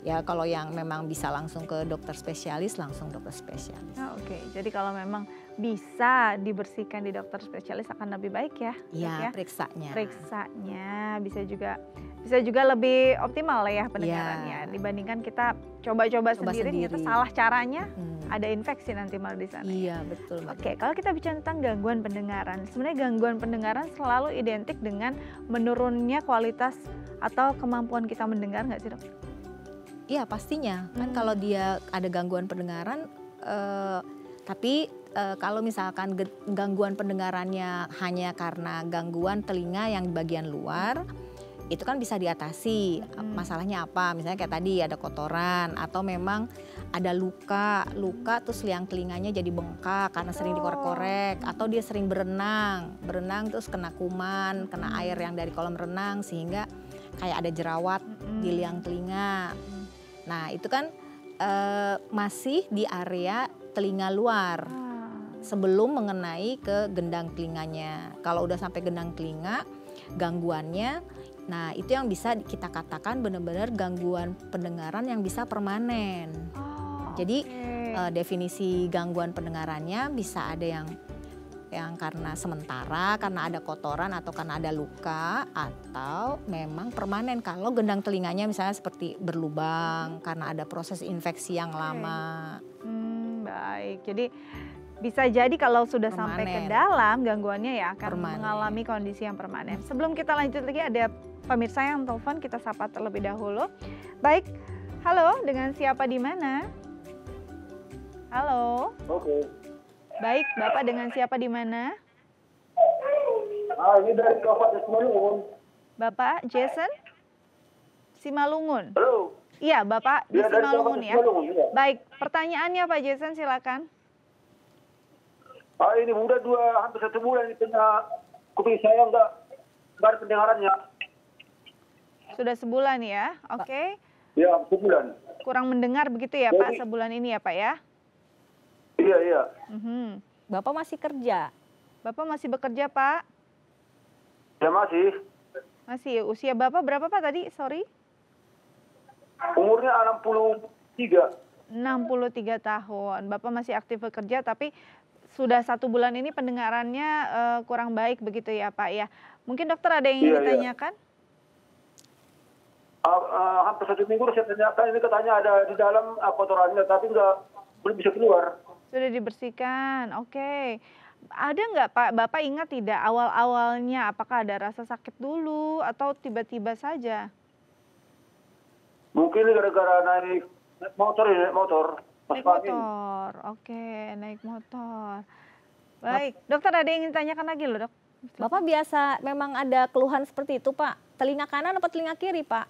Ya kalau yang memang bisa langsung ke dokter spesialis, langsung dokter spesialis. Oke, jadi kalau memang bisa dibersihkan di dokter spesialis akan lebih baik ya? Iya, periksanya. Periksanya bisa juga lebih optimal lah ya pendengarannya dibandingkan kita coba-coba sendiri ternyata salah caranya, ada infeksi nanti malah di sana. Iya, betul. Oke, kalau kita bicara tentang gangguan pendengaran, sebenarnya gangguan pendengaran selalu identik dengan menurunnya kualitas atau kemampuan kita mendengar nggak sih dok? Iya pastinya, kan kalau dia ada gangguan pendengaran, tapi kalau misalkan gangguan pendengarannya hanya karena gangguan telinga yang bagian luar, itu kan bisa diatasi. Masalahnya apa? Misalnya kayak tadi ada kotoran atau memang ada luka terus liang telinganya jadi bengkak karena sering dikorek-korek, atau dia sering berenang terus kena kuman, kena air yang dari kolam renang sehingga kayak ada jerawat di liang telinga. Nah itu kan masih di area telinga luar sebelum mengenai ke gendang telinganya. Kalau udah sampai gendang telinga, gangguannya, nah itu yang bisa kita katakan benar-benar gangguan pendengaran yang bisa permanen. Jadi definisi gangguan pendengarannya bisa ada yang karena sementara, karena ada kotoran atau karena ada luka, atau memang permanen kalau gendang telinganya misalnya seperti berlubang karena ada proses infeksi yang lama. Baik, jadi bisa jadi kalau sudah sampai ke dalam gangguannya ya akan mengalami kondisi yang permanen. Sebelum kita lanjut lagi ada pemirsa yang telepon, kita sapa terlebih dahulu. Baik, halo, dengan siapa di mana? Halo. Oke. Baik, Bapak dengan siapa di mana? Ini dari Kabupaten Simalungun. Bapak Jason Simalungun. Halo. Iya, Bapak di Ya, dari Simalungun Kabupaten ya. Simalungun, ya. Baik, pertanyaannya Pak Jason silakan. Ini udah hampir 1 bulan ini kena kuping saya nggak ada pendengarannya. Sudah sebulan ya, oke. Ya, 1 bulan. Kurang mendengar begitu ya Pak Jadi- sebulan ini ya Pak ya? Iya, iya. Mhm. Bapak masih kerja? Bapak masih bekerja Pak? Ya masih. Masih. Usia Bapak berapa Pak tadi? Sorry. Umurnya 63. 63 tahun. Bapak masih aktif bekerja tapi sudah 1 bulan ini pendengarannya kurang baik begitu ya Pak ya. Mungkin dokter ada yang ingin Iya, iya. ditanyakan? Hampir 1 minggu saya tanyakan, ini katanya ada di dalam kotorannya, tapi belum bisa keluar. Sudah dibersihkan, oke. Ada nggak Pak, Bapak ingat tidak awal-awalnya apakah ada rasa sakit dulu atau tiba-tiba saja? Mungkin gara-gara naik motor ya, naik motor. Mas Naik Pamin. motor, oke, naik motor. Baik, dokter ada yang ingin tanyakan lagi loh dok? Bapak biasa memang ada keluhan seperti itu Pak? Telinga kanan atau telinga kiri Pak?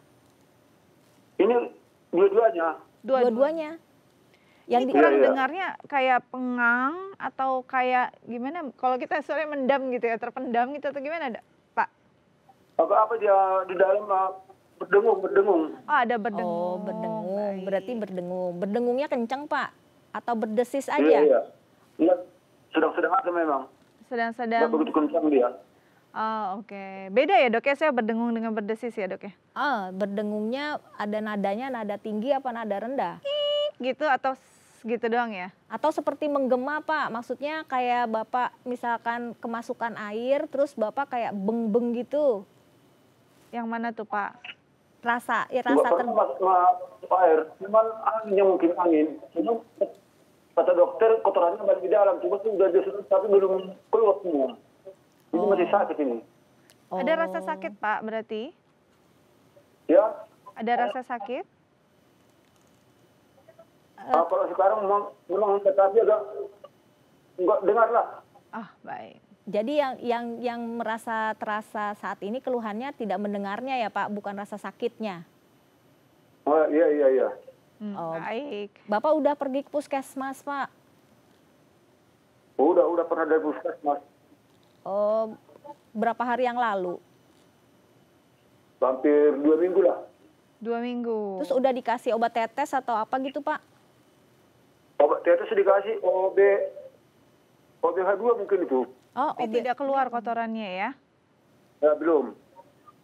Ini dua-duanya. Dua-duanya. Yang Ini di, kurang Iya, iya. dengarnya kayak pengang atau kayak gimana? Kalau kita suaranya mendam gitu ya, terpendam gitu atau gimana Pak? Apa dia di dalam berdengung. Oh ada berdengung. oh berdengung, Baik. berarti berdengung. Berdengungnya kencang Pak? Atau berdesis Iya, aja? iya. Iya, sedang-sedang aja memang. Nggak Sedang-sedang. begitu kencang dia. Oh oke. Beda ya dok ya, saya berdengung dengan berdesis ya dok ya? Berdengungnya ada nadanya, nada tinggi apa nada rendah? Gitu atau gitu doang ya? Atau seperti menggema Pak, maksudnya kayak Bapak misalkan kemasukan air terus Bapak kayak beng-beng gitu. Yang mana tuh Pak? Rasa Nggak pernah masuk air. Cuman anginnya mungkin angin. Cuma kata dokter kotorannya balik di dalam. Cuma itu udah disedot tapi belum keluar semua. Ini masih sakit ini. Ada rasa sakit Pak berarti? Ya, Ada rasa sakit? kalau sekarang memang tetapi agak nggak dengar lah. Ah baik. Jadi yang terasa saat ini keluhannya tidak mendengarnya ya Pak, bukan rasa sakitnya. Oh, iya. Oh. Baik. Bapak udah pergi ke puskesmas Pak? Udah pernah dari puskesmas. Oh, berapa hari yang lalu? Hampir 2 minggu lah. 2 minggu. Terus udah dikasih obat tetes atau apa gitu Pak? Obat tetes dikasih OBH2 mungkin itu. Oh, Tapi tidak keluar kotorannya ya? Ya, belum.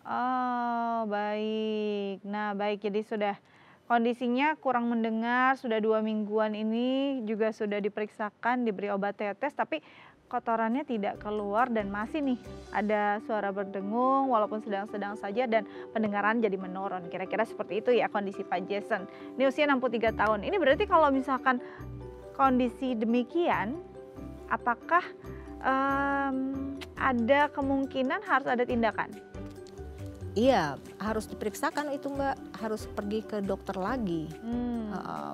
Oh baik. Nah baik, jadi sudah kondisinya kurang mendengar, sudah 2 mingguan ini juga sudah diperiksakan, diberi obat tetes, tapi kotorannya tidak keluar dan masih nih ada suara berdengung walaupun sedang-sedang saja dan pendengaran jadi menurun. Kira-kira seperti itu ya kondisi Pak Jason. Ini usia 63 tahun. Ini berarti kalau misalkan kondisi demikian, apakah ada kemungkinan harus ada tindakan? iya, harus diperiksakan itu Mbak, harus pergi ke dokter lagi.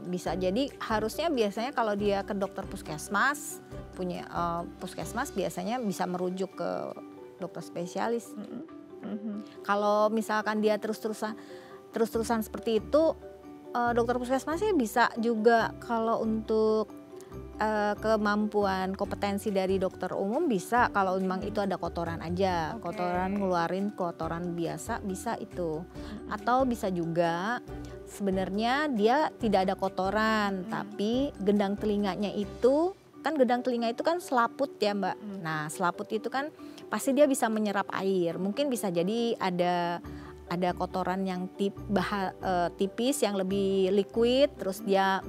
Bisa jadi harusnya biasanya kalau dia ke dokter puskesmas, puskesmas biasanya bisa merujuk ke dokter spesialis. Kalau misalkan dia terus-terusan seperti itu, dokter puskesmasnya bisa juga kalau untuk kemampuan kompetensi dari dokter umum bisa kalau memang itu ada kotoran aja, Oke. kotoran ngeluarin kotoran biasa bisa itu, atau bisa juga sebenarnya dia tidak ada kotoran tapi gendang telinganya itu kan selaput ya Mbak. Nah selaput itu kan pasti dia bisa menyerap air, mungkin bisa jadi ada kotoran yang tipis yang lebih liquid, terus dia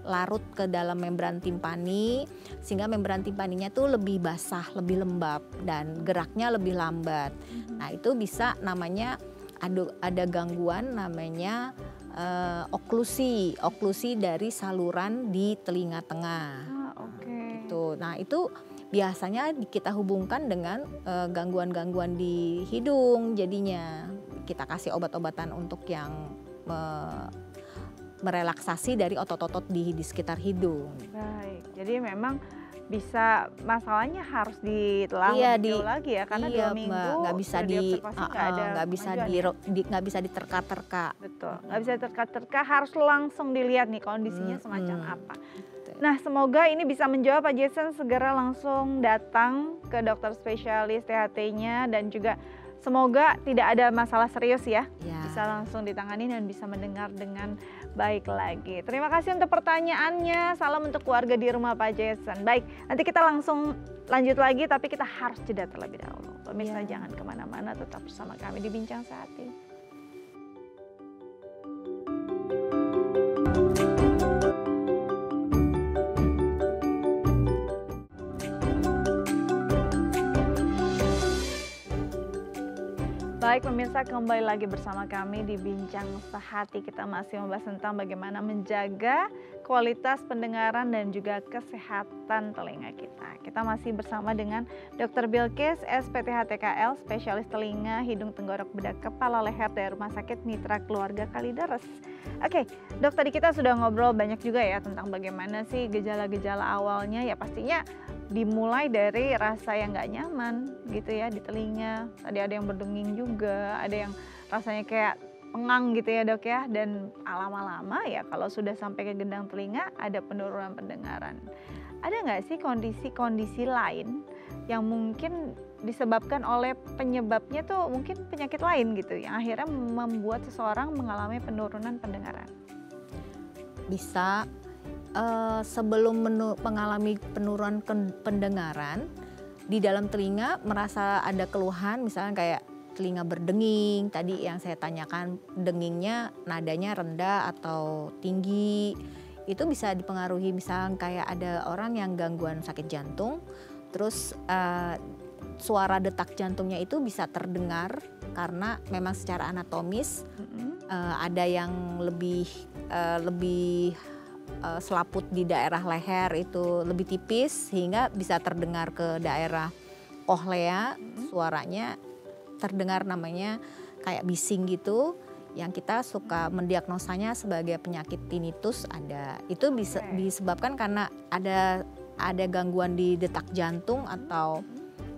larut ke dalam membran timpani sehingga membran timpaninya tuh lebih basah, lebih lembab dan geraknya lebih lambat. Nah itu bisa namanya ada gangguan namanya oklusi dari saluran di telinga tengah. Gitu. Nah itu biasanya kita hubungkan dengan gangguan-gangguan di hidung, jadinya kita kasih obat-obatan untuk yang merelaksasi dari otot-otot di sekitar hidung. Baik, jadi memang bisa masalahnya harus ditelah Iya, lebih jauh lagi ya, karena 2 minggu nggak bisa sudah diobservasi nggak ada kemajuan ya? nggak bisa diterka-terka. Betul, nggak bisa terka-terka, harus langsung dilihat nih kondisinya semacam apa. Nah, semoga ini bisa menjawab Pak Jason, segera langsung datang ke dokter spesialis THT-nya dan juga semoga tidak ada masalah serius ya. Bisa langsung ditangani dan bisa mendengar dengan baik lagi. Terima kasih untuk pertanyaannya. Salam untuk keluarga di rumah Pak Jason. Baik, nanti kita langsung lanjut lagi, tapi kita harus jeda terlebih dahulu. Pemirsa jangan kemana-mana, tetap bersama kami di Bincang Sehati. Baik pemirsa, kembali lagi bersama kami di Bincang Sehati. Kita masih membahas tentang bagaimana menjaga kualitas pendengaran dan juga kesehatan telinga kita. Kita masih bersama dengan Dr. Bilqis, SPTH-TKL, spesialis telinga, hidung, tenggorok, bedak, kepala, leher dari Rumah Sakit Mitra Keluarga Kalideres. Oke, dok, tadi kita sudah ngobrol banyak juga ya tentang bagaimana sih gejala-gejala awalnya. Ya pastinya dimulai dari rasa yang nggak nyaman gitu ya di telinga. Tadi ada yang berdenging juga, ada yang rasanya kayak pengang gitu ya dok ya. Dan lama-lama ya kalau sudah sampai ke gendang telinga ada penurunan pendengaran. Ada nggak sih kondisi-kondisi lain yang mungkin disebabkan oleh penyebabnya tuh mungkin penyakit lain gitu yang akhirnya membuat seseorang mengalami penurunan pendengaran? Bisa. Sebelum mengalami penurunan pendengaran, di dalam telinga merasa ada keluhan, misalnya kayak telinga berdenging, tadi yang saya tanyakan dengingnya nadanya rendah atau tinggi, itu bisa dipengaruhi misalnya kayak ada orang yang gangguan sakit jantung, terus suara detak jantungnya itu bisa terdengar karena memang secara anatomis ada yang lebih selaput di daerah leher itu lebih tipis sehingga bisa terdengar ke daerah kohlea, suaranya terdengar namanya kayak bising gitu, yang kita suka mendiagnosanya sebagai penyakit tinnitus ada. Itu bisa disebabkan karena ada gangguan di detak jantung atau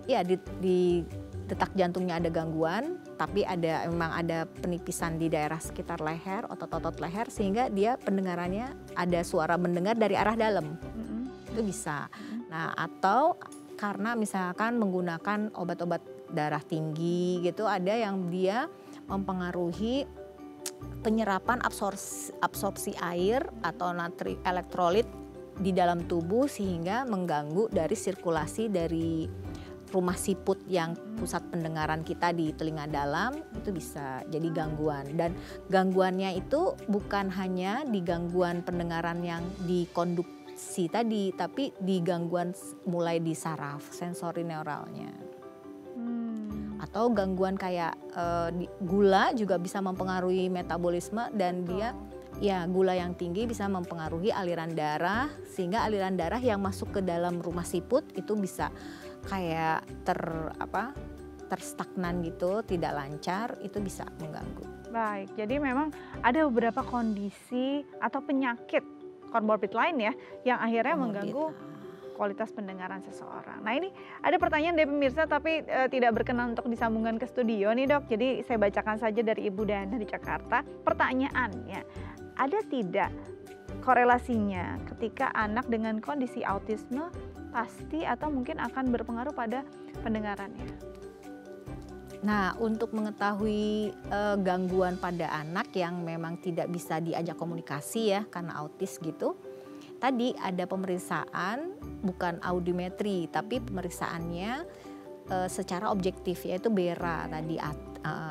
ya di detak jantungnya ada gangguan, tapi memang ada penipisan di daerah sekitar leher, otot-otot leher, sehingga dia pendengarannya ada suara mendengar dari arah dalam. Itu bisa. Nah, atau karena misalkan menggunakan obat-obat darah tinggi gitu, ada yang dia mempengaruhi penyerapan absorpsi air atau natri elektrolit di dalam tubuh sehingga mengganggu dari sirkulasi dari rumah siput yang pusat pendengaran kita di telinga dalam, itu bisa jadi gangguan. Dan gangguannya itu bukan hanya di gangguan pendengaran yang di konduksi tadi, tapi di gangguan mulai di saraf sensori neuralnya. Atau gangguan kayak gula juga bisa mempengaruhi metabolisme, dan gula yang tinggi bisa mempengaruhi aliran darah, sehingga aliran darah yang masuk ke dalam rumah siput itu bisa kayak terstagnan gitu, tidak lancar, itu bisa mengganggu. Baik, jadi memang ada beberapa kondisi atau penyakit komorbid lain ya yang akhirnya mengganggu kualitas pendengaran seseorang. Nah, ini ada pertanyaan dari pemirsa tapi tidak berkenan untuk disambungkan ke studio nih dok. Jadi saya bacakan saja dari Ibu Dana di Jakarta. Pertanyaannya, ada tidak korelasinya ketika anak dengan kondisi autisme pasti atau mungkin akan berpengaruh pada pendengarannya? Nah, untuk mengetahui gangguan pada anak yang memang tidak bisa diajak komunikasi ya karena autis gitu, tadi ada pemeriksaan bukan audiometri tapi pemeriksaannya secara objektif, yaitu BERA tadi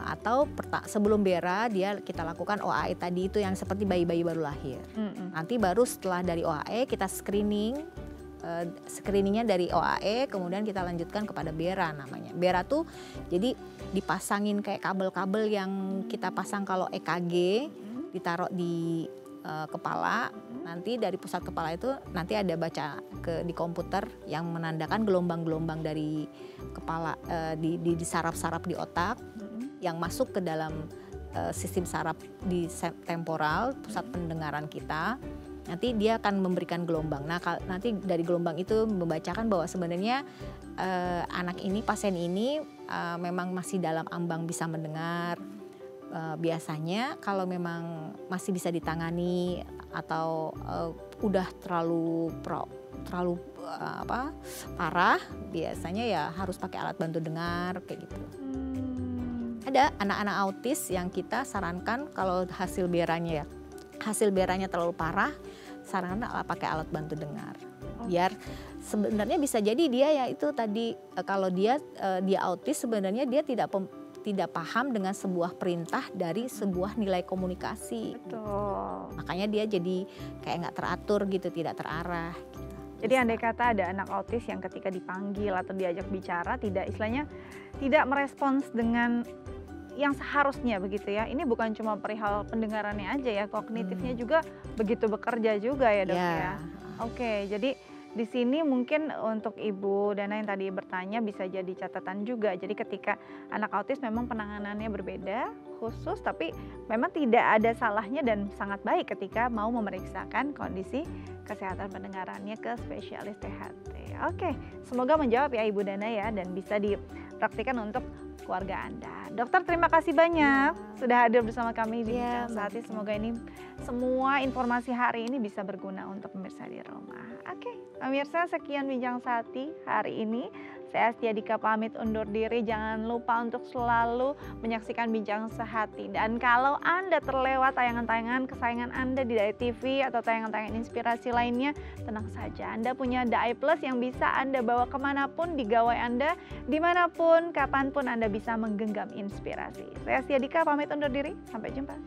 atau sebelum BERA kita lakukan OAE tadi itu yang seperti bayi-bayi baru lahir. Nanti baru setelah dari OAE kita screeningnya dari OAE, kemudian kita lanjutkan kepada BERA namanya. BERA tuh jadi dipasangin kayak kabel-kabel yang kita pasang kalau EKG, ditaruh di kepala, nanti dari pusat kepala itu nanti ada baca di komputer yang menandakan gelombang-gelombang dari kepala di saraf-saraf di otak yang masuk ke dalam sistem saraf di temporal, pusat pendengaran kita. Nanti dia akan memberikan gelombang. Nah, nanti dari gelombang itu membacakan bahwa sebenarnya anak ini, pasien ini memang masih dalam ambang bisa mendengar. Biasanya kalau memang masih bisa ditangani atau udah terlalu parah, biasanya ya harus pakai alat bantu dengar kayak gitu. Ada anak-anak autis yang kita sarankan kalau hasil BRA-nya terlalu parah, sarankan pakai alat bantu dengar. Biar sebenarnya bisa jadi dia ya itu tadi kalau dia autis sebenarnya dia tidak paham dengan sebuah perintah dari sebuah nilai komunikasi. Betul. Makanya dia jadi kayak nggak teratur gitu, tidak terarah. Gitu. Jadi andai kata ada anak autis yang ketika dipanggil atau diajak bicara tidak merespons dengan yang seharusnya begitu ya. Ini bukan cuma perihal pendengarannya aja ya, kognitifnya juga begitu bekerja juga ya dok ya. Oke, jadi di sini mungkin untuk Ibu Dana yang tadi bertanya bisa jadi catatan juga. Jadi ketika anak autis memang penanganannya berbeda, khusus, tapi memang tidak ada salahnya dan sangat baik ketika mau memeriksakan kondisi kesehatan pendengarannya ke spesialis THT. Oke, semoga menjawab ya Ibu Dana ya dan bisa dipraktikkan untuk keluarga Anda. Dokter, terima kasih banyak sudah hadir bersama kami di Bincang Sehati. Semoga ini semua informasi hari ini bisa berguna untuk pemirsa di rumah. Oke, pemirsa, sekian Bincang Sehati hari ini. Saya Astia Dika pamit undur diri. Jangan lupa untuk selalu menyaksikan Bincang Sehati. Dan kalau Anda terlewat tayangan-tayangan kesayangan Anda di Dai TV atau tayangan-tayangan inspirasi lainnya, tenang saja. Anda punya Dai Plus yang bisa Anda bawa kemanapun di gawai Anda, dimanapun, kapanpun Anda bisa menggenggam inspirasi. Saya Astia Dika pamit undur diri. Sampai jumpa.